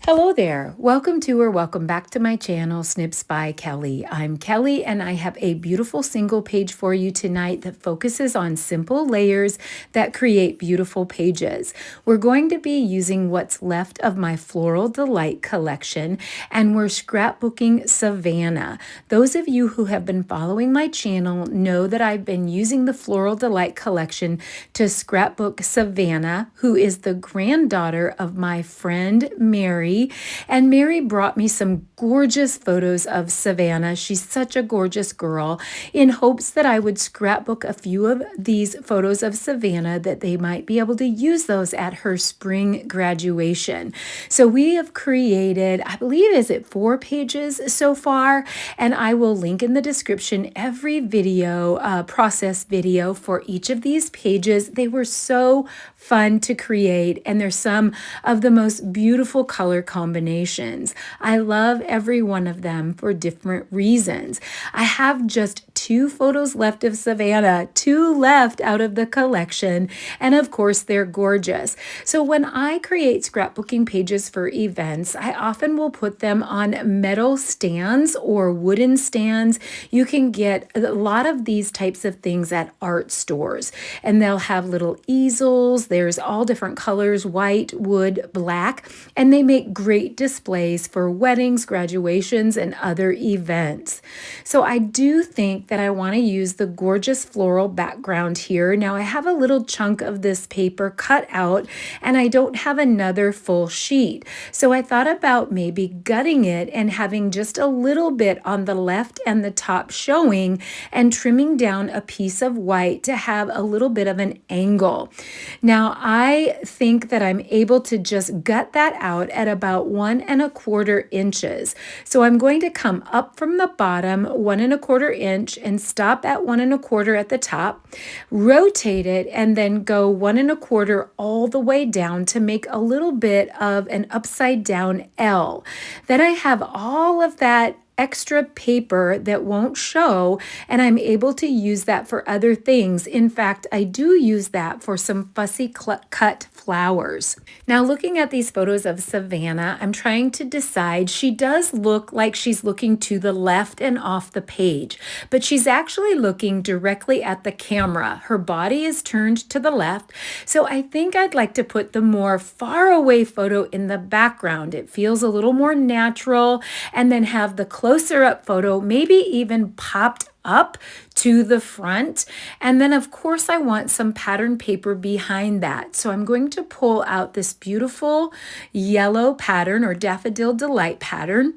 Hello there. Welcome to or welcome back to my channel, Snips by Kelly. I'm Kelly and I have a beautiful single page for you tonight that focuses on simple layers that create beautiful pages. We're going to be using what's left of my Floral Delight collection, and we're scrapbooking Savannah. Those of you who have been following my channel know that I've been using the Floral Delight collection to scrapbook Savannah, who is the granddaughter of my friend Mary. And Mary brought me some gorgeous photos of Savannah. She's such a gorgeous girl, in hopes that I would scrapbook a few of these photos of Savannah, that they might be able to use those at her spring graduation. So we have created, I believe, is it 4 pages so far? And I will link in the description every video, process video for each of these pages. They were so fun to create, and there's some of the most beautiful color combinations. I love every one of them for different reasons. I have just 2 photos left of Savannah, 2 left out of the collection, and of course they're gorgeous. So when I create scrapbooking pages for events, I often will put them on metal stands or wooden stands. You can get a lot of these types of things at art stores, and they'll have little easels. There's all different colors: white, wood, black, and they make great displays for weddings, graduations, and other events. So I do think that I want to use the gorgeous floral background here. Now I have a little chunk of this paper cut out, and I don't have another full sheet. So I thought about maybe gutting it and having just a little bit on the left and the top showing, and trimming down a piece of white to have a little bit of an angle. Now I think that I'm able to just gut that out at about 1 1/4 inches. So I'm going to come up from the bottom 1 1/4 inch and stop at 1 1/4 at the top, rotate it, and then go 1 1/4 all the way down to make a little bit of an upside down L. Then I have all of that extra paper that won't show, and I'm able to use that for other things. In fact, I do use that for some fussy cut flowers. Now, looking at these photos of Savannah, I'm trying to decide. She does look like she's looking to the left and off the page, but she's actually looking directly at the camera. Her body is turned to the left, so I think I'd like to put the more far away photo in the background. It feels a little more natural, and then have the closer up photo maybe even popped up to the front. And then of course I want some pattern paper behind that. So I'm going to pull out this beautiful yellow pattern, or Daffodil Delight pattern,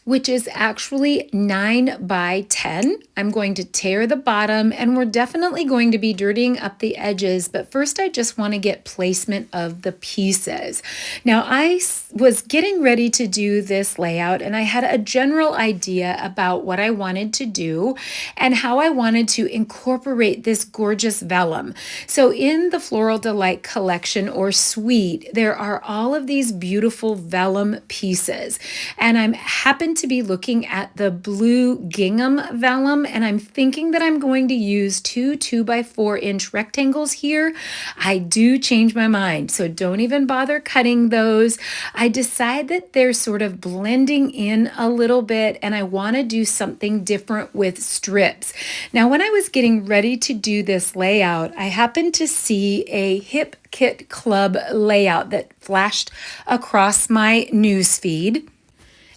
which is actually 9 by 10. I'm going to tear the bottom, and we're definitely going to be dirtying up the edges, but first I just want to get placement of the pieces. Now I was getting ready to do this layout, and I had a general idea about what I wanted to do and how I wanted to incorporate this gorgeous vellum. So in the Floral Delight collection or suite, there are all of these beautiful vellum pieces, and I'm happen to be looking at the blue gingham vellum, and I'm thinking that I'm going to use 2 2x4 inch rectangles here. I do change my mind, so don't even bother cutting those. I decide that they're sort of blending in a little bit, and I want to do something different with strips. Now, when I was getting ready to do this layout, I happened to see a Hip Kit Club layout that flashed across my news feed,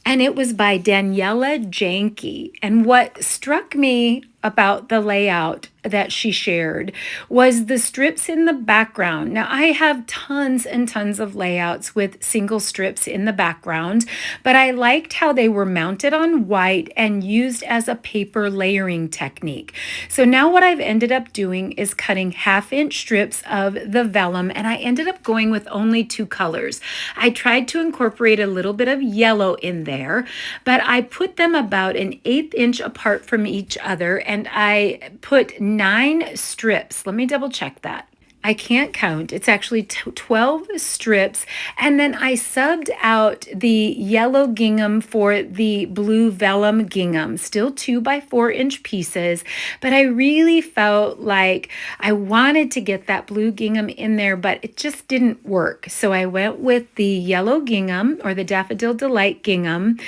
and it was by Daniela Janke. And what struck me about the layout that she shared was the strips in the background. Now, I have tons and tons of layouts with single strips in the background, but I liked how they were mounted on white and used as a paper layering technique. So now what I've ended up doing is cutting 1/2 inch strips of the vellum, and I ended up going with only 2 colors. I tried to incorporate a little bit of yellow in there, but I put them about 1/8 inch apart from each other, and I put 9 strips. Let me double check that. I can't count. It's actually 12 strips. And then I subbed out the yellow gingham for the blue vellum gingham, still 2 by 4 inch pieces. But I really felt like I wanted to get that blue gingham in there, but it just didn't work. So I went with the yellow gingham, or the Daffodil Delight gingham.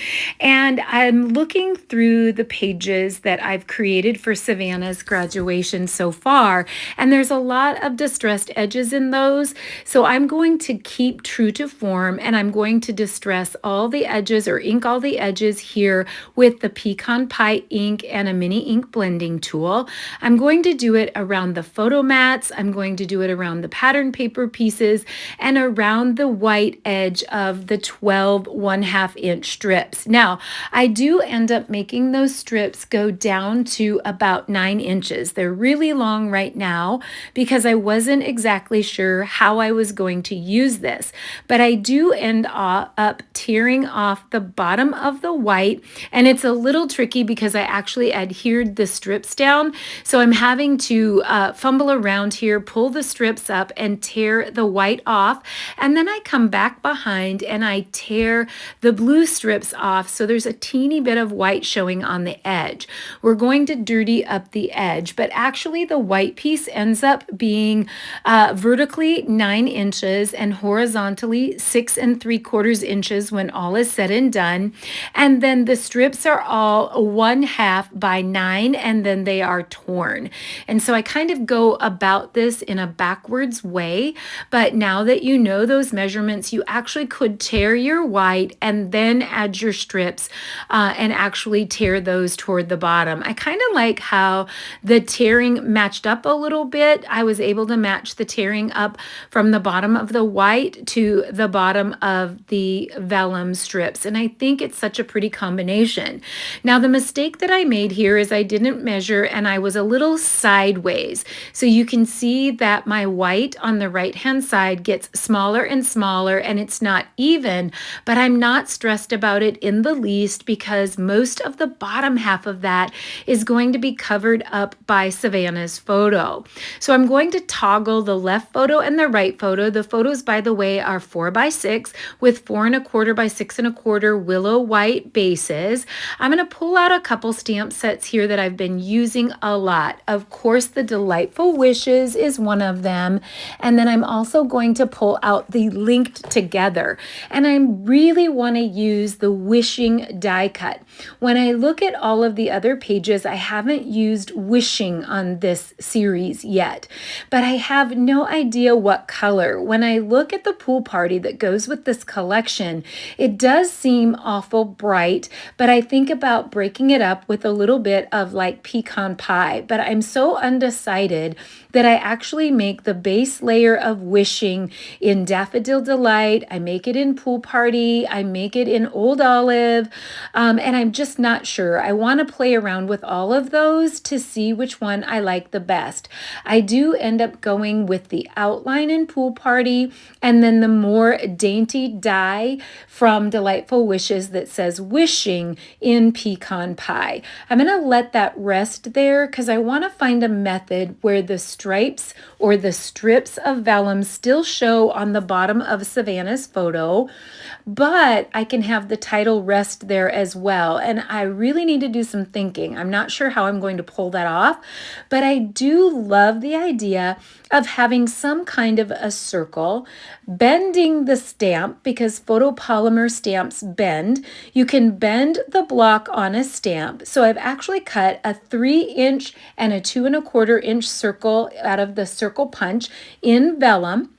And I'm looking through the pages that I've created for Savannah's graduation so far. And there's a lot of distressed edges in those. So I'm going to keep true to form, and I'm going to distress all the edges, or ink all the edges here with the Pecan Pie ink and a mini ink blending tool. I'm going to do it around the photo mats. I'm going to do it around the pattern paper pieces and around the white edge of the 12 1/2 inch strips. Now, I do end up making those strips go down to about 9 inches. They're really long right now because I wasn't exactly sure how I was going to use this, but I do end up tearing off the bottom of the white, and it's a little tricky because I actually adhered the strips down, so I'm having to fumble around here, pull the strips up, and tear the white off, and then I come back behind and I tear the blue strips off, so there's a teeny bit of white showing on the edge. We're going to dirty up the edge, but actually the white piece ends up being vertically 9 inches and horizontally 6 3/4 inches when all is said and done. And then the strips are all 1/2 by 9, and then they are torn. And so I kind of go about this in a backwards way, but now that you know those measurements, you actually could tear your white and then add your strips and actually tear those toward the bottom. I kind of like how the tearing matched up a little bit. I was able to match the tearing up from the bottom of the white to the bottom of the vellum strips, and I think it's such a pretty combination. Now, the mistake that I made here is I didn't measure, and I was a little sideways. So you can see that my white on the right-hand side gets smaller and smaller, and it's not even, but I'm not stressed about it in the least because most of the bottom half of that is going to be covered up by Savannah's photo. So I'm going to toggle the left photo and the right photo. The photos, by the way, are 4x6 with 4 1/4 by 6 1/4 willow white bases. I'm going to pull out a couple stamp sets here that I've been using a lot. Of course, the Delightful Wishes is one of them. And then I'm also going to pull out the Linked Together. And I really want to use the Wishing die cut. When I look at all of the other pages, I haven't used wishing on this series yet, but I have no idea what color. When I look at the pool party that goes with this collection, it does seem awful bright, but I think about breaking it up with a little bit of like pecan pie, but I'm so undecided that I actually make the base layer of Wishing in Daffodil Delight. I make it in Pool Party. I make it in Old Olive, and I'm just not sure. I want to play around with all of those to see which one I like the best. I do end up going with the outline in Pool Party, and then the more dainty die from Delightful Wishes that says Wishing in Pecan Pie. I'm going to let that rest there because I want to find a method where the stripes or the strips of vellum still show on the bottom of Savannah's photo, but I can have the title rest there as well. And I really need to do some thinking. I'm not sure how I'm going to pull that off, but I do love the idea of having some kind of a circle, bending the stamp because photopolymer stamps bend. You can bend the block on a stamp. So I've actually cut a 3-inch and a 2 1/4 inch circle out of the circle punch in vellum.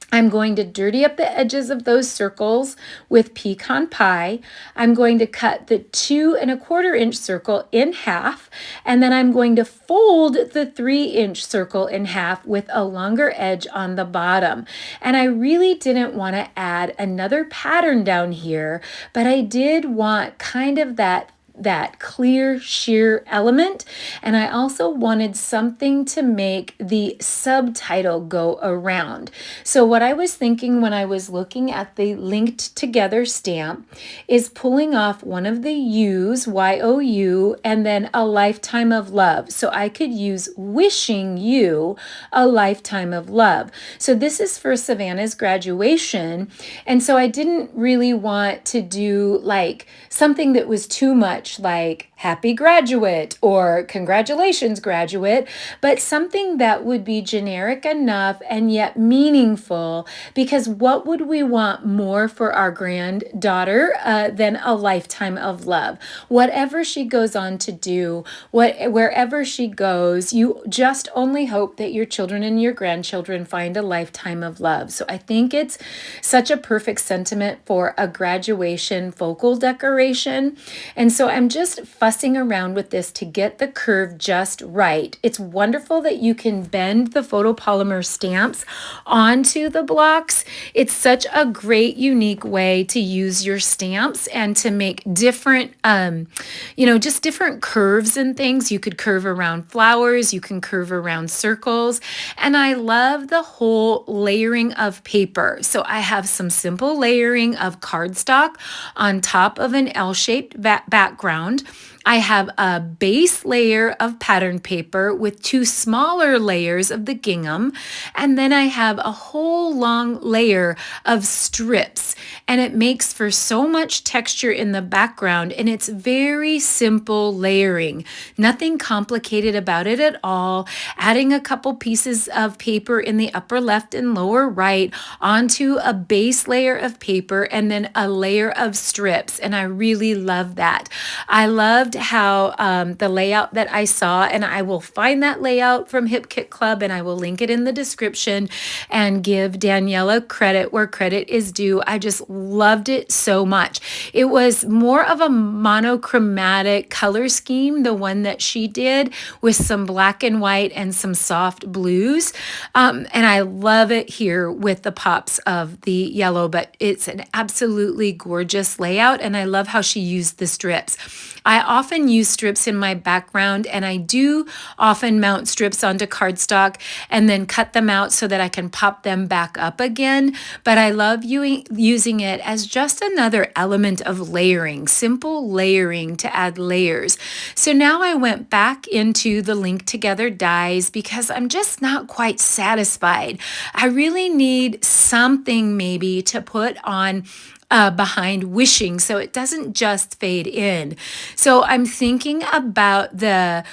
I'm going to dirty up the edges of those circles with Pecan Pie. I'm going to cut the 2 1/4 inch circle in half, and then I'm going to fold the 3-inch circle in half with a longer edge on the bottom. And I really didn't want to add another pattern down here, but I did want kind of that that clear sheer element. And I also wanted something to make the subtitle go around. So what I was thinking when I was looking at the linked together stamp is pulling off one of the U's, Y-O-U, and then a lifetime of love. So I could use wishing you a lifetime of love. So this is for Savannah's graduation. And so I didn't really want to do like something that was too much like happy graduate or congratulations graduate, but something that would be generic enough and yet meaningful, because what would we want more for our granddaughter than a lifetime of love? Whatever she goes on to do, wherever she goes, you just only hope that your children and your grandchildren find a lifetime of love. So I think it's such a perfect sentiment for a graduation focal decoration. And so I'm just fussing around with this to get the curve just right. It's wonderful that you can bend the photopolymer stamps onto the blocks. It's such a great, unique way to use your stamps and to make different, just different curves and things. You could curve around flowers, you can curve around circles. And I love the whole layering of paper. So I have some simple layering of cardstock on top of an L-shaped background. I have a base layer of pattern paper with two smaller layers of the gingham, and then I have a whole long layer of strips, and it makes for so much texture in the background, and it's very simple layering. Nothing complicated about it at all. Adding a couple pieces of paper in the upper left and lower right onto a base layer of paper and then a layer of strips, and I really love that. I loved how the layout that I saw, and I will find that layout from Hip Kit Club and I will link it in the description and give Daniela credit where credit is due. I just loved it so much. It was more of a monochromatic color scheme, the one that she did, with some black and white and some soft blues. And I love it here with the pops of the yellow, but it's an absolutely gorgeous layout, and I love how she used the strips. I often use strips in my background, and I do often mount strips onto cardstock and then cut them out so that I can pop them back up again. But I love using it as just another element of layering, simple layering to add layers. So now I went back into the link together dies because I'm just not quite satisfied. I really need something maybe to put on behind wishing so it doesn't just fade in. So I'm thinking about the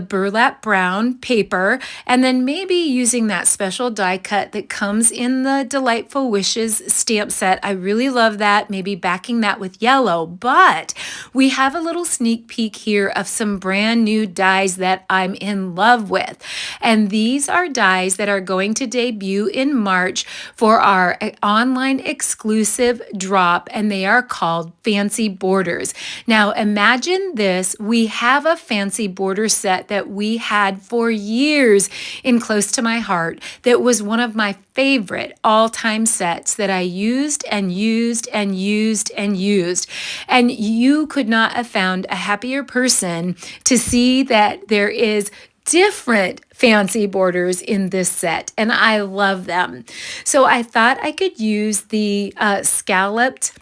burlap brown paper, and then maybe using that special die cut that comes in the Delightful Wishes stamp set. I really love that, maybe backing that with yellow. But we have a little sneak peek here of some brand new dies that I'm in love with, and these are dies that are going to debut in March for our online exclusive drop, and they are called Fancy Borders. Now imagine this, we have a fancy border set that we had for years in Close to My Heart that was one of my favorite all-time sets that I used and used and used and used. And you could not have found a happier person to see that there is different fancy borders in this set, and I love them. So I thought I could use the scalloped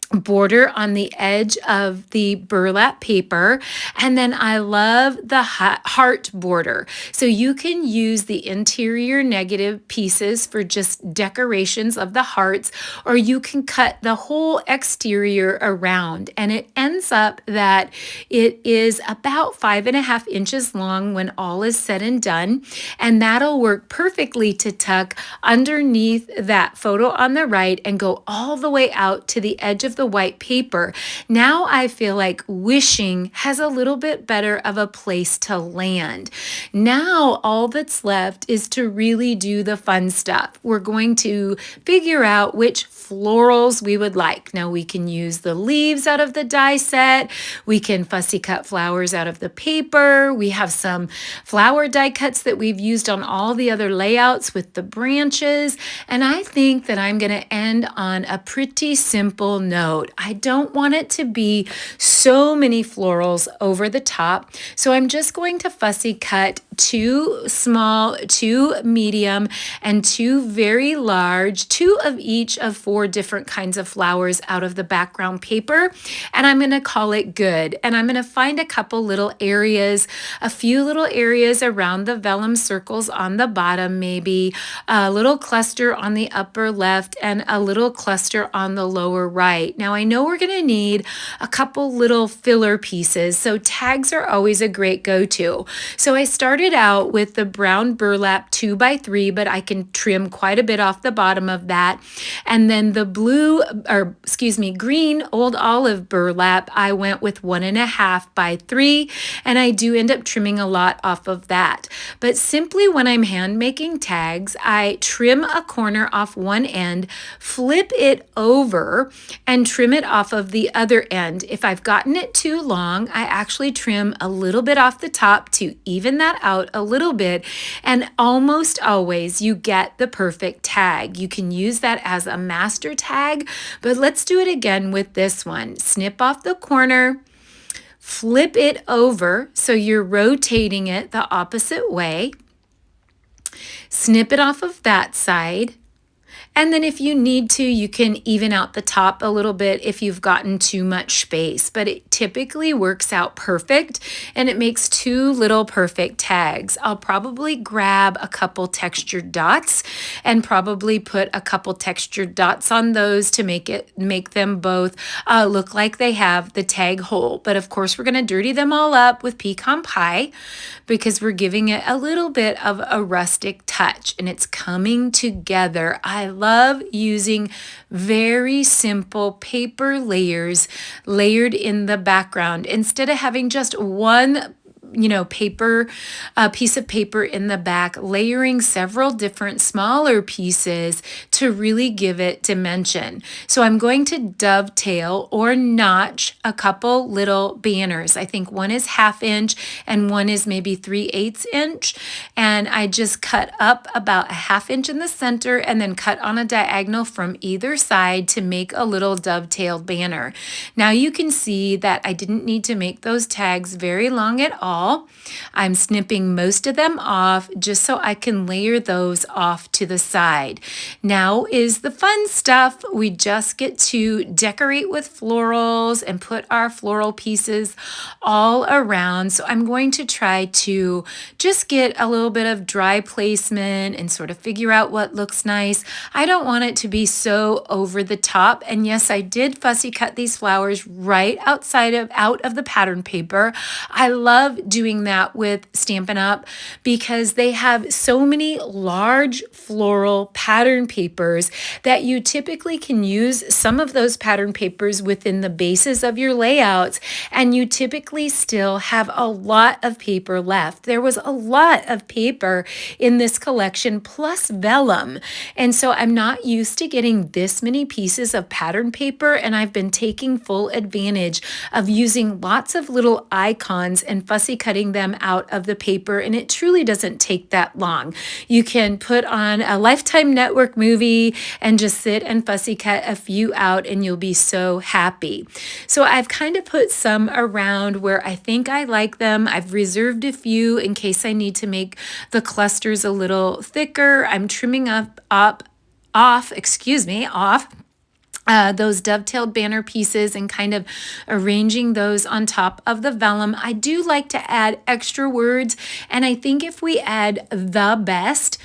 border on the edge of the burlap paper, and then I love the heart border. So you can use the interior negative pieces for just decorations of the hearts, or you can cut the whole exterior around, and it ends up that it is about 5.5 inches long when all is said and done, and that'll work perfectly to tuck underneath that photo on the right and go all the way out to the edge of the white paper. Now I feel like wishing has a little bit better of a place to land. Now all that's left is to really do the fun stuff. We're going to figure out which florals we would like. Now we can use the leaves out of the die set. We can fussy cut flowers out of the paper. We have some flower die cuts that we've used on all the other layouts with the branches. And I think that I'm going to end on a pretty simple note. note. I don't want it to be so many florals over the top. So I'm just going to fussy cut 2 small, 2 medium, and 2 very large, 2 of each of 4 different kinds of flowers out of the background paper. And I'm going to call it good. And I'm going to find a couple little areas, a few little areas around the vellum circles on the bottom, maybe a little cluster on the upper left and a little cluster on the lower right. Now I know we're going to need a couple little filler pieces, so tags are always a great go-to. So I started out with the brown burlap 2x3, but I can trim quite a bit off the bottom of that. And then the green old olive burlap, I went with 1.5x3, and I do end up trimming a lot off of that. But simply when I'm hand making tags, I trim a corner off one end, flip it over, and trim it off of the other end. If I've gotten it too long, I actually trim a little bit off the top to even that out a little bit, and almost always you get the perfect tag. You can use that as a master tag, but let's do it again with this one. Snip off the corner, flip it over so you're rotating it the opposite way, snip it off of that side. And then if you need to, you can even out the top a little bit if you've gotten too much space, but it typically works out perfect and it makes 2 little perfect tags. I'll probably grab a couple textured dots and probably put a couple textured dots on those to make them both look like they have the tag hole. But of course, we're going to dirty them all up with pecan pie because we're giving it a little bit of a rustic touch and it's coming together. I love using very simple paper layers layered in the background instead of having just one piece of paper in the back, layering several different smaller pieces to really give it dimension. So I'm going to dovetail or notch a couple little banners. I think one is 1/2 inch and one is maybe 3/8 inch. And I just cut up about 1/2 inch in the center and then cut on a diagonal from either side to make a little dovetailed banner. Now you can see that I didn't need to make those tags very long at all. I'm snipping most of them off just so I can layer those off to the side. Now is the fun stuff. We just get to decorate with florals and put our floral pieces all around. So I'm going to try to just get a little bit of dry placement and sort of figure out what looks nice. I don't want it to be so over the top. And yes, I did fussy cut these flowers right out of the pattern paper. I love doing that with Stampin' Up! Because they have so many large floral pattern papers that you typically can use some of those pattern papers within the bases of your layouts, and you typically still have a lot of paper left. There was a lot of paper in this collection plus vellum, and so I'm not used to getting this many pieces of pattern paper, and I've been taking full advantage of using lots of little icons and fussy cutting them out of the paper, and it truly doesn't take that long. You can put on a Lifetime Network movie and just sit and fussy cut a few out and you'll be so happy. So I've kind of put some around where I think I like them. I've reserved a few in case I need to make the clusters a little thicker. I'm trimming off those dovetailed banner pieces and kind of arranging those on top of the vellum. I do like to add extra words, and I think if we add the best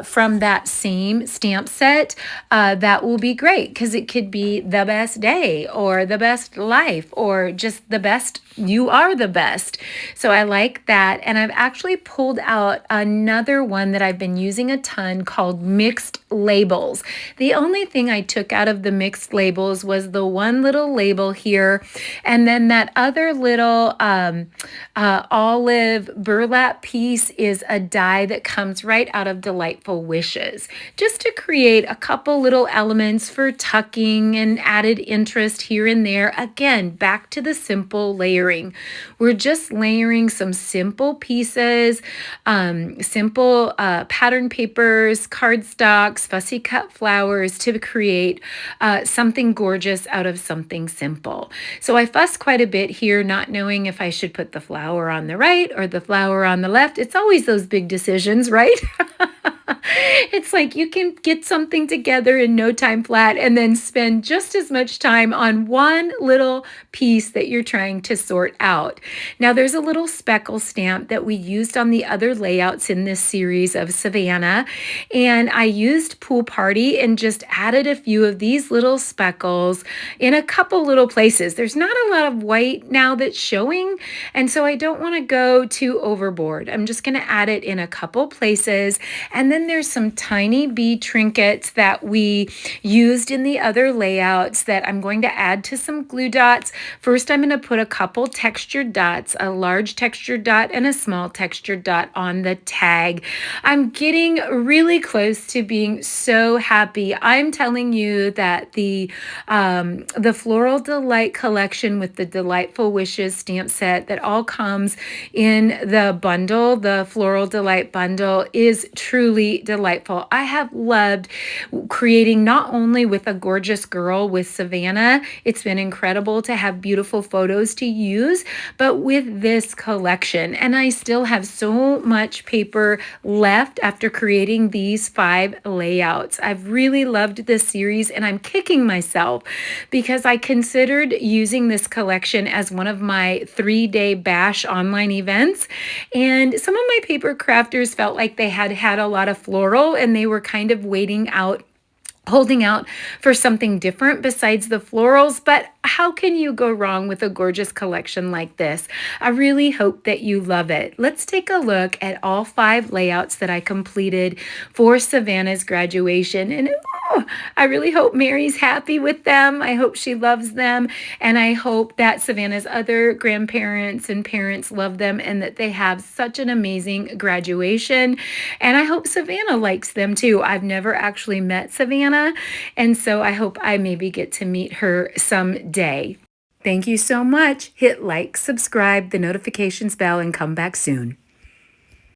from that same stamp set, that will be great because it could be the best day or the best life or just the best, you are the best. So I like that, and I've actually pulled out another one that I've been using a ton called Mixed Labels. The only thing I took out of the mixed labels was the one little label here, and then that other little olive burlap piece is a die that comes right out of Delightful Wishes, just to create a couple little elements for tucking and added interest here and there. Again, back to the simple layering. We're just layering some simple pieces, simple pattern papers, cardstocks, fussy cut flowers to create something gorgeous out of something simple. So I fuss quite a bit here, not knowing if I should put the flower on the right or the flower on the left. It's always those big decisions, right? It's like you can get something together in no time flat and then spend just as much time on one little piece that you're trying to sort out. Now, there's a little speckle stamp that we used on the other layouts in this series of Savannah, and I used Pool Party and just added a few of these little speckles in a couple little places. There's not a lot of white now that's showing, and so I don't want to go too overboard. I'm just going to add it in a couple places, and then there's some tiny bead trinkets that we used in the other layouts that I'm going to add to some glue dots. First, I'm going to put a couple textured dots, a large textured dot and a small textured dot on the tag. I'm getting really close to being so happy. I'm telling you that the Floral Delight collection with the Delightful Wishes stamp set that all comes in the bundle, the Floral Delight bundle, is truly delightful. I have loved creating not only with a gorgeous girl with Savannah, it's been incredible to have beautiful photos to use, but with this collection. And I still have so much paper left after creating these 5 layouts. I've really loved this series, and I'm kicking myself because I considered using this collection as one of my 3-day bash online events. And some of my paper crafters felt like they had had a lot of floral and they were kind of holding out for something different besides the florals. But how can you go wrong with a gorgeous collection like this? I really hope that you love it. Let's take a look at all 5 layouts that I completed for Savannah's graduation. And I really hope Mary's happy with them. I hope she loves them. And I hope that Savannah's other grandparents and parents love them and that they have such an amazing graduation. And I hope Savannah likes them too. I've never actually met Savannah, and so I hope I maybe get to meet her someday. Thank you so much. Hit like, subscribe, the notifications bell, and come back soon.